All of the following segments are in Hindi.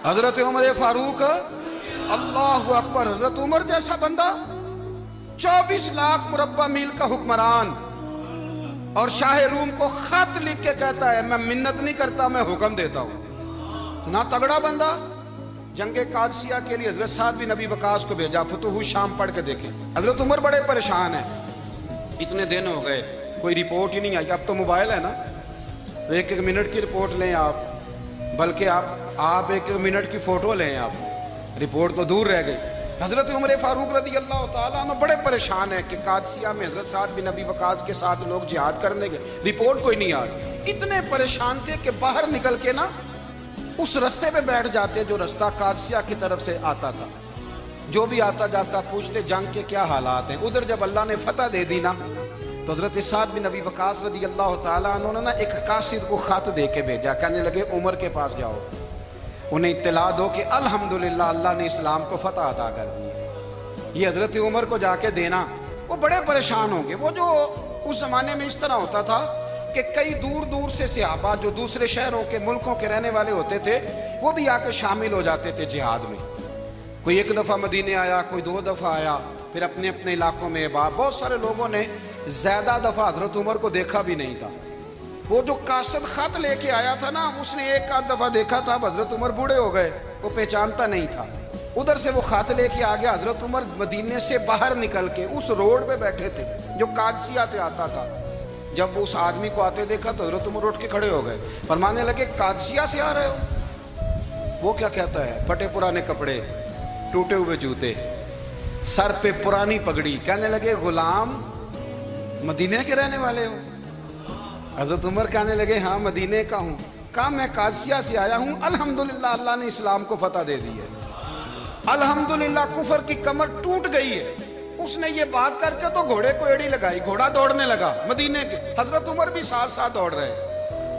हजरत उमर फारूक, अल्लाह अकबर। हजरत उमर जैसा बंदा, 24 लाख मुरब्बा मील का हुक्मरान, और शाह रूम को खत लिख के कहता है मैं मिन्नत नहीं करता, मैं हुक्म देता हूं। ना तगड़ा बंदा। जंगे कादसिया के लिए हजरत साद बिन नबी वकास को भेजा, फतुह शाम पढ़ के देखें। हजरत उमर बड़े परेशान हैं, इतने दिन हो गए कोई रिपोर्ट ही नहीं आई। अब तो मोबाइल है ना, एक एक मिनट की रिपोर्ट लें आप, बल्कि आप एक एक मिनट की फोटो लें आप, रिपोर्ट तो दूर रह गई। हजरत उमर फारूक रदी अल्लाह ताला अन्हु बड़े परेशान है कि कादसिया में हजरत साद बिन नबी वकास के साथ लोग जिहाद करने गए, रिपोर्ट कोई नहीं आ रही। इतने परेशान थे कि बाहर निकल के ना उस रास्ते पे बैठ जाते जो रास्ता कादसिया की तरफ से आता था। जो भी आता जाता पूछते जंग के क्या हालात हैं। उधर जब अल्लाह ने फतह दे दी ना, तो हजरत साद बिन नबी वकास रदी अल्लाह ताला अन्हु ने ना एक कासिद को खत दे के भेजा। कहने लगे उमर के पास जाओ, उन्हें इत्तला दो कि अल्हम्दुलिल्लाह अल्लाह ने इस्लाम को फतह अता कर दी। ये हजरत उमर को जाके देना। वो बड़े परेशान होंगे। वो जो उस जमाने में इस तरह होता था कि कई दूर दूर से सहाबा जो दूसरे शहरों के मुल्कों के रहने वाले होते थे, वो भी आकर शामिल हो जाते थे जिहाद में। कोई एक दफ़ा मदीने आया, कोई 2 दफ़ा आया, फिर अपने अपने इलाकों में। बहुत सारे लोगों ने ज्यादा दफ़ा हजरत उमर को देखा भी नहीं था। वो जो कासिद खत लेके आया था ना, उसने एक आध दफ़ा देखा था, हजरत उमर बूढ़े हो गए, वो पहचानता नहीं था। उधर से वो खत लेके आ गया। हजरत उमर मदीने से बाहर निकल के उस रोड पे बैठे थे जो कादसिया से आता था। जब वो उस आदमी को आते देखा तो हजरत उमर उठ के खड़े हो गए, फरमाने लगे कादसिया से आ रहे हो? वो क्या कहता है? फटे पुराने कपड़े, टूटे हुए जूते, सर पे पुरानी पगड़ी। कहने लगे गुलाम मदीने के रहने वाले हो? हजरत उमर कहने लगे हाँ मदीने का हूँ। कहा मैं कादसिया से आया हूँ, अल्हम्दुलिल्लाह अल्लाह ने इस्लाम को फतह दे दी है, अल्हम्दुलिल्लाह कुफर की कमर टूट गई है। उसने ये बात करके तो घोड़े को एड़ी लगाई, घोड़ा दौड़ने लगा मदीने के। हजरत उमर भी साथ साथ दौड़ रहे।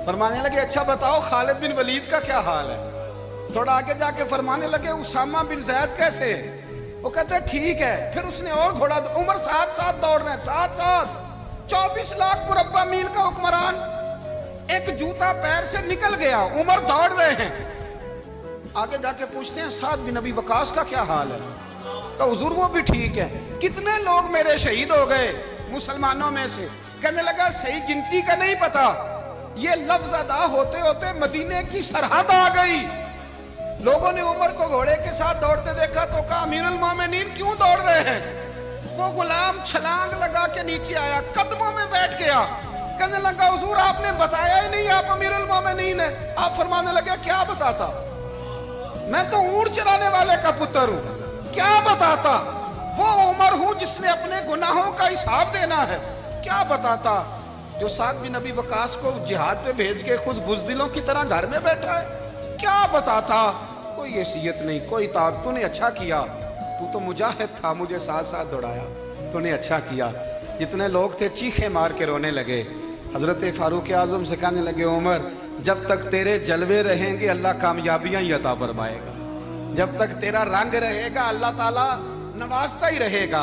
फरमाने लगे अच्छा बताओ खालिद बिन वलीद का क्या हाल है? थोड़ा आगे जाके फरमाने लगे उसामा बिन जैद कैसे है? वो कहते ठीक है। फिर उसने और घोड़ा, उमर साथ साथ दौड़ रहे हैं, साथ साथ। 24 लाख मुरब्बा मील का हुक्मरान, एक जूता पैर से निकल गया, उमर दौड़ रहे हैं। आगे जाके पूछते हैं साद बिन नबी वकास का क्या हाल है? तो हुजूर वो भी ठीक है। कितने लोग मेरे शहीद हो गए मुसलमानों में से? कहने लगा सही गिनती का नहीं पता, ये लफ्ज अदा होते होते मदीने की सरहद आ गई। लोगों ने उमर को घोड़े के साथ दौड़ते देखा तो कहा अमीरुल मोमिनीन क्यों दौड़ रहे हैं? वो गुलाम छलांग लगा के नीचे आया, कदमों में बैठ गया। कहने लगा हुजूर आपने बताया ही नहीं आप अमीरुल मोमिनीन है। आप फरमाने लगे क्या बताता? मैं तो ऊंट चराने वाले का पुत्र हूं, क्या बताता? वो उमर हूं जिसने अपने गुनाहों का हिसाब देना है, क्या बताता? जो साद बिन नबी वकास को जिहाद पे भेज के खुद बुज़दिलों की तरह घर में बैठा है, क्या बताता? कोई हैसियत नहीं, कोई तार। तूने अच्छा किया, तू तो मुजाहिद था, मुझे साथ साथ दौड़ाया, तूने अच्छा किया। जितने लोग थे चीखे मार के रोने लगे। हजरत फारूक आजम से कहने लगे उमर जब तक तेरे जलवे रहेंगे अल्लाह कामयाबियां ही अता फरमाएगा, जब तक तेरा रंग रहेगा अल्लाह ताला नवाजता ही रहेगा।